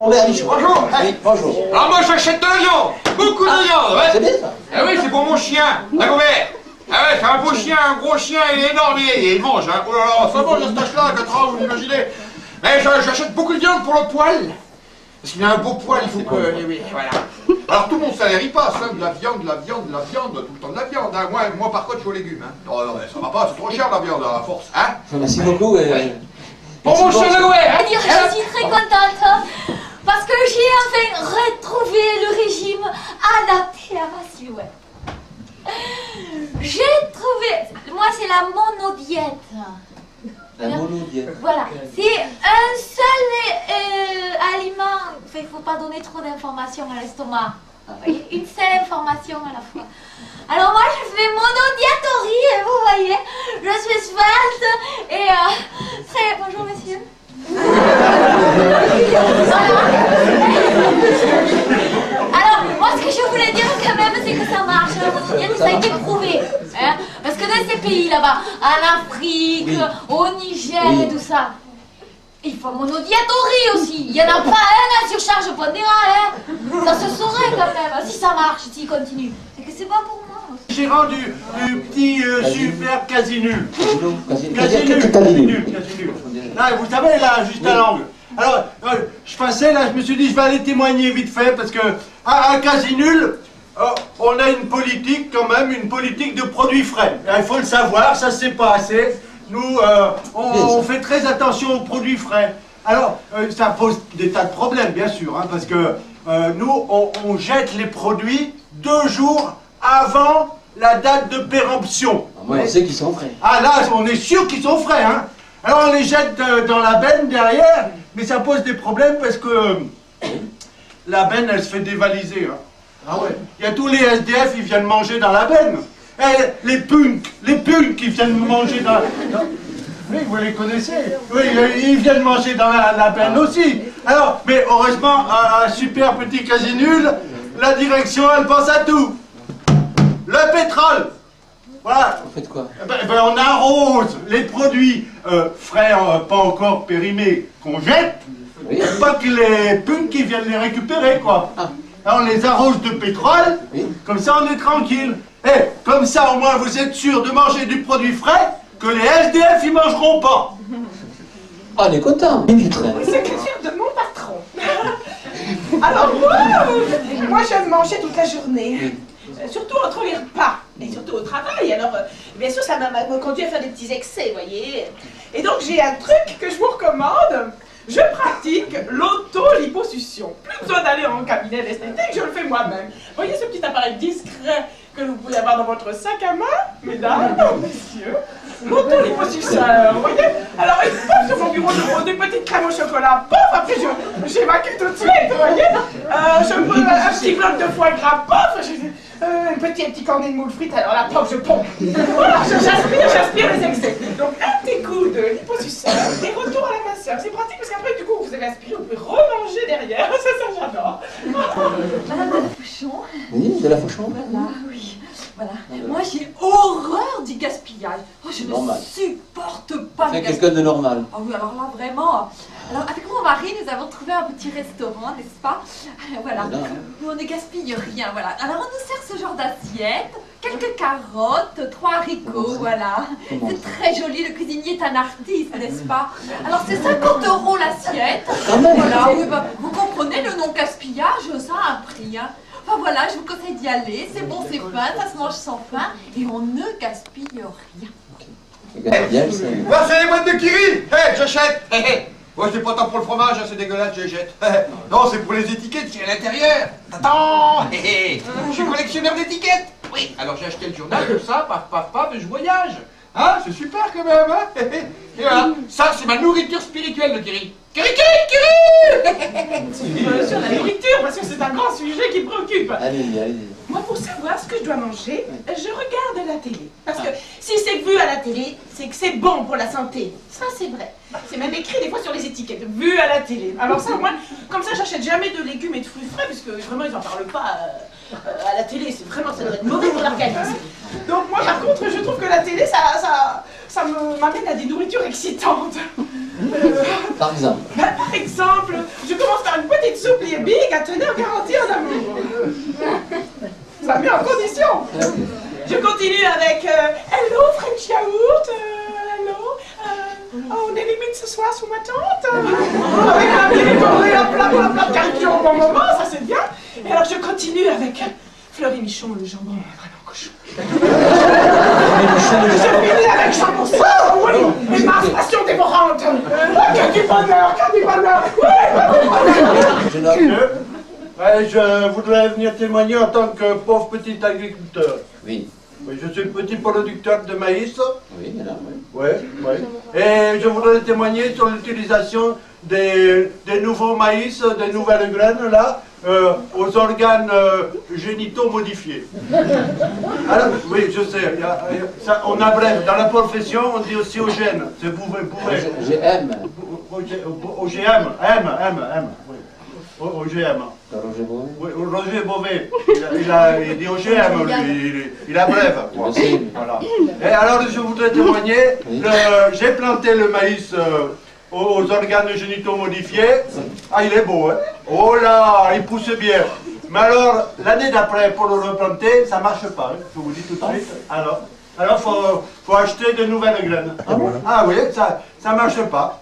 Bonjour. Oui, bonjour. Alors moi j'achète de la viande, beaucoup de viande, ouais. C'est bien ça. Ah oui, c'est pour mon chien, Dagobert. Ah ouais, c'est un beau chien, un gros chien, il est énorme et il mange, hein. Oh là là, ça mange à cet âge-là, à 4 ans, vous imaginez. Mais j'achète beaucoup de viande pour le poil. Parce qu'il a un beau poil, il faut que... Oui, voilà. Alors tout mon salaire y passe, hein, de la viande, tout le temps de la viande. Hein. Moi par contre je suis aux légumes. Hein. Non, non, mais ça va pas, c'est trop cher la viande à force. Hein. Merci beaucoup. Bon, mon chien Dagobert, hein. Je suis très contente parce que j'ai enfin retrouvé le régime adapté à ma silhouette. J'ai trouvé, moi c'est la monodiète. La monodiète. Voilà, c'est un seul aliment, il ne faut pas donner trop d'informations à l'estomac. Une seule information à la fois. Alors moi je fais monodiète au riz et vous voyez, je suis svelte et très... Bonjour monsieur. Alors, moi ce que je voulais dire quand même, c'est que ça marche, la monodiète, ça a été prouvé. Hein, parce que dans ces pays là-bas, en Afrique, au Niger et tout ça, il faut monodiète au riz aussi. Il n'y en a pas un à surcharge pondérale. Hein. Ça se saurait quand même, si ça marche, s'il continue. C'est que c'est pas pour moi aussi. J'ai rendu du petit super quasi nul. Quasi nul. Là, vous savez, là, juste à l'angle. Alors, je passais, là, je me suis dit, je vais aller témoigner vite fait, parce que, à quasi nul, on a une politique, quand même, une politique de produits frais. Il faut le savoir, ça, c'est pas assez. Nous, on fait très attention aux produits frais. Alors, ça pose des tas de problèmes, bien sûr, hein, parce que nous, on jette les produits 2 jours avant la date de péremption. Moi, on sait qu'ils sont frais. Ah là, on est sûr qu'ils sont frais, hein. Alors, on les jette dans la benne derrière, mais ça pose des problèmes parce que la benne, elle se fait dévaliser. Hein. Ah ouais. Il y a tous les SDF, ils viennent manger dans la benne. Et les punks qui viennent manger dans... Oui, vous les connaissez. Oui, ils viennent manger dans la benne aussi. Alors, mais heureusement, un super petit quasi nul, la direction, elle pense à tout. Le pétrole. Voilà. Vous faites quoi? On arrose les produits frais, pas encore périmés, qu'on jette, pas que les punks qui viennent les récupérer, quoi. Alors, on les arrose de pétrole, comme ça on est tranquille. Et comme ça, au moins, vous êtes sûr de manger du produit frais que les SDF, ils mangeront pas. Ah, on est content. Secrétaire de mon patron. Alors moi j'aime manger toute la journée. Surtout entre les repas. Et surtout au travail. Alors, bien sûr, ça m'a conduit à faire des petits excès, vous voyez. Et donc, j'ai un truc que je vous recommande. Je pratique l'auto-liposuction. Plus besoin d'aller en cabinet d'esthétique, je le fais moi-même. Vous voyez ce petit appareil discret que vous pouvez avoir dans votre sac à main, mesdames, messieurs. L'auto-liposuction, vous voyez. Alors, il pop sur mon bureau, je prends des petites crèmes au chocolat, pof, après j'évacue tout de suite, vous voyez. Je prends un petit bloc de foie gras, pof, un petit cornet de moules frites, alors là, pof, je pompe. Voilà, j'aspire les excès. Donc, un petit coup de liposuction et retour à la minceur. C'est pratique parce qu'après, du coup, vous avez aspiré, vous pouvez remanger derrière. Ça, j'adore. Madame de la Fauchon. Oui, de la Fauchon. Voilà, oui. Voilà. Moi, j'ai horreur du gaspillage. Oh, je ne supporte pas le gaspillage. C'est quelqu'un de normal. Ah oui, alors là, vraiment. Alors, avec mon mari, nous avons trouvé un petit restaurant, n'est-ce pas? Voilà. Nous, on ne gaspille rien, voilà. Alors, on nous sert ce genre d'assiette, quelques carottes, 3 haricots, voilà. C'est très joli, le cuisinier est un artiste, n'est-ce pas? Alors, c'est 50 € l'assiette. Voilà, oui, bah, vous comprenez, le non-gaspillage, ça a un prix, hein. Enfin voilà, je vous conseille d'y aller, c'est bon, c'est fin, ça se mange sans faim, et on ne gaspille rien. Moi, c'est les boîtes de Kiri. J'achète. Moi, c'est pas tant pour le fromage, hein, c'est dégueulasse, je jette. Non, c'est pour les étiquettes qui est à l'intérieur. Attends. Je suis collectionneur d'étiquettes. Oui. Alors, j'ai acheté le journal, comme ça, paf, et je voyage. Hein, c'est super quand même, hein. Et voilà, ça, c'est ma nourriture spirituelle, le Kiri. Kiri Sur la nourriture, parce que c'est un grand sujet qui préoccupe. Allez-y. Moi, pour savoir ce que je dois manger, je regarde la télé. Parce que si c'est vu à la télé, c'est que c'est bon pour la santé. Ça, c'est vrai. C'est même écrit des fois sur les étiquettes, vu à la télé. Alors ça, moi, comme ça, j'achète jamais de légumes et de fruits frais, parce que vraiment, ils n'en parlent pas à la télé. C'est vraiment, ça doit être mauvais pour l'organisme. Donc moi, par contre, je trouve que la télé, ça m'amène à des nourritures excitantes. Par exemple. Par exemple, je commence par une petite est big à tenir garantie en amour. Ça met en condition. Je continue avec hello French Yaourt, hello. On est limite ce soir sous ma tente. Avec un mini bourré à plat de carpillon au bon moment, ça c'est bien. Et alors je continue avec Fleury Michon, le jambon vraiment cochon. Je finis avec Charbon Sang, oui, et ma passion dévorante. Que du bonheur, que du bonheur. Ouais, je voudrais venir témoigner en tant que pauvre petit agriculteur. Oui. Oui, je suis petit producteur de maïs. Oui, madame, oui. Oui, oui. Et je voudrais témoigner sur l'utilisation des nouveaux maïs, des nouvelles graines, là, aux organes génitaux modifiés. Alors, oui, je sais, ça, on abrève. Dans la profession, on dit aussi aux gènes. C'est GM. OGM, M, oui. OGM. Roger Beauvais. Oui, Roger Beauvais. Il dit OGM, lui, il abrève. Voilà. Et alors, je voudrais témoigner, j'ai planté le maïs aux organes génitaux modifiés. Ah, il est beau, hein. Oh là, il pousse bien. Mais alors, l'année d'après, pour le replanter, ça ne marche pas, hein, je vous dis tout de suite. Alors faut acheter de nouvelles graines. Ah oui, ça ne marche pas.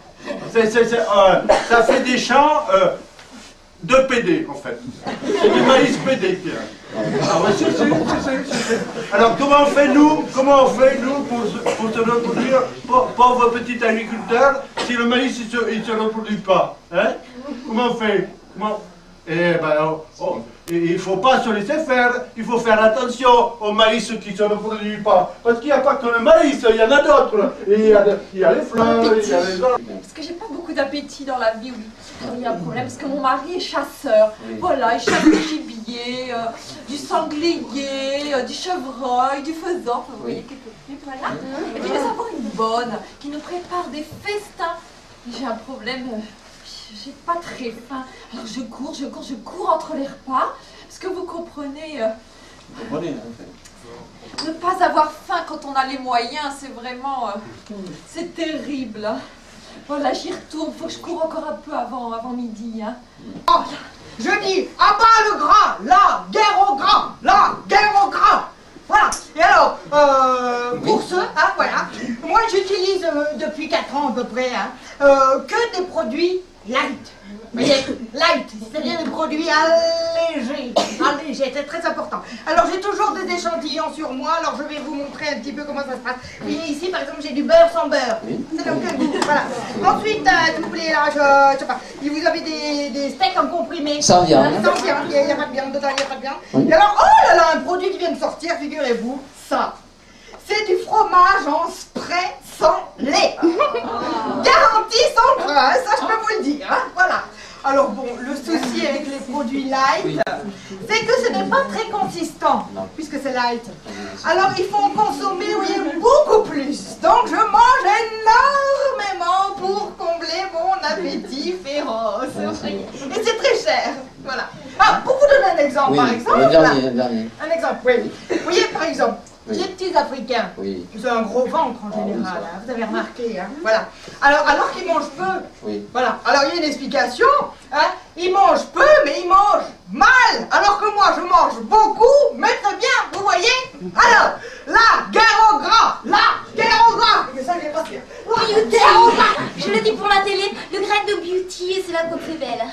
Ça fait des champs de PD, en fait. C'est du maïs PD, tiens. Ah ouais, si. Alors, comment on fait, nous, pour se reproduire, pauvre petit agriculteur, si le maïs, il se reproduit pas, hein? Comment on fait? Eh ben, il ne faut pas se laisser faire, il faut faire attention au maïs qui ne se reproduit pas. Parce qu'il n'y a pas que le maïs, il y en a d'autres. Il y a les fleurs, il y a les arbres. Parce que j'ai pas beaucoup d'appétit dans la vie, oui. Il y a un problème, parce que mon mari est chasseur. Voilà, il chasse du gibier, du sanglier, du chevreuil, du faisan, enfin, vous voyez quelques trucs, voilà. Et puis nous avons une bonne qui nous prépare des festins. J'ai un problème, j'ai pas très faim. Alors je cours entre les repas, parce que vous comprenez... Vous comprenez, en fait. Ne pas avoir faim quand on a les moyens, c'est vraiment... c'est terrible. Voilà, j'y retourne, faut que je cours encore un peu avant midi. Hein. Oh, je dis, à bas le gras, la guerre au gras, la guerre au gras. Voilà, et alors, pour ce, hein, voilà, moi j'utilise depuis 4 ans à peu près, hein, que des produits light. Vous voyez, light, c'est-à-dire des produits allégés, c'est très important. Alors j'ai toujours des échantillons sur moi, alors je vais vous montrer un petit peu comment ça se passe. Vous voyez ici par exemple j'ai du beurre sans beurre, c'est donc un goût, voilà. Ensuite, s'il vous plaît, là, je sais pas, vous avez des steaks en comprimé. Sans viande. Sans viande, il n'y a pas de viande dedans, il n'y a pas de viande. Et alors, oh là là, un produit qui vient de sortir, figurez-vous, ça. C'est du fromage en spray sans lait. Garantie sans gras, ça je peux vous le dire, hein, voilà. Alors bon, le souci avec les produits light, c'est que ce n'est pas très consistant, puisque c'est light. Alors il faut en consommer, vous voyez, beaucoup plus. Donc je mange énormément pour combler mon appétit féroce. Et c'est très cher, voilà. Ah, pour vous donner un exemple, par exemple. Le dernier. Un exemple, oui. Vous voyez, par exemple, les petits Africains, ils ont un gros ventre en général, hein, vous avez remarqué, hein, voilà. Alors qu'ils mangent peu, voilà. Alors il y a une explication, hein, ils mangent peu, mais ils mangent mal, alors que moi je mange beaucoup, mais très bien, vous voyez. Alors, la guerre au gras, la guerre au gras. Mais ça, je l'ai pas fait. Beauty, je le dis pour la télé, le grec de beauty, c'est la côte très belle.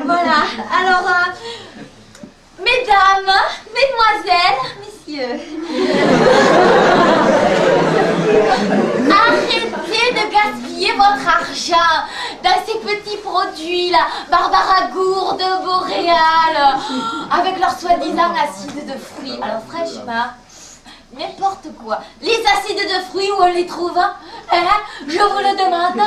Voilà, alors, mesdames, mesdemoiselles, messieurs, arrêtez de gaspiller votre argent dans ces petits produits-là, Barbara Gourde, Boréal, avec leurs soi-disant acides de fruits. Alors franchement, n'importe quoi. Les acides de fruits, où on les trouve, hein, je vous le demande.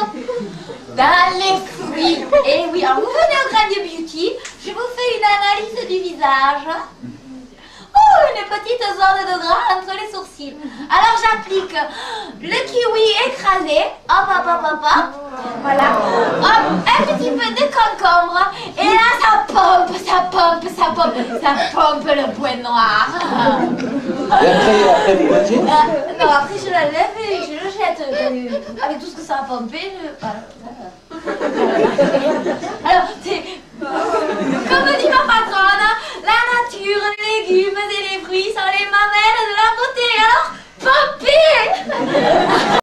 Dans les fruits. Et oui, alors vous venez au Grain de Beauty, je vous fais une analyse du visage. Oh, une petite zone de gras entre les sourcils. Alors j'applique le kiwi écrasé. Hop. Voilà. Hop, un petit peu de concombre. Et là, ça pompe le point noir. Et après vous mangez? Non, après je la lève et je le jette. Avec tout ce que ça a pompé, voilà. Alors, c'est... fruits sans les mamelles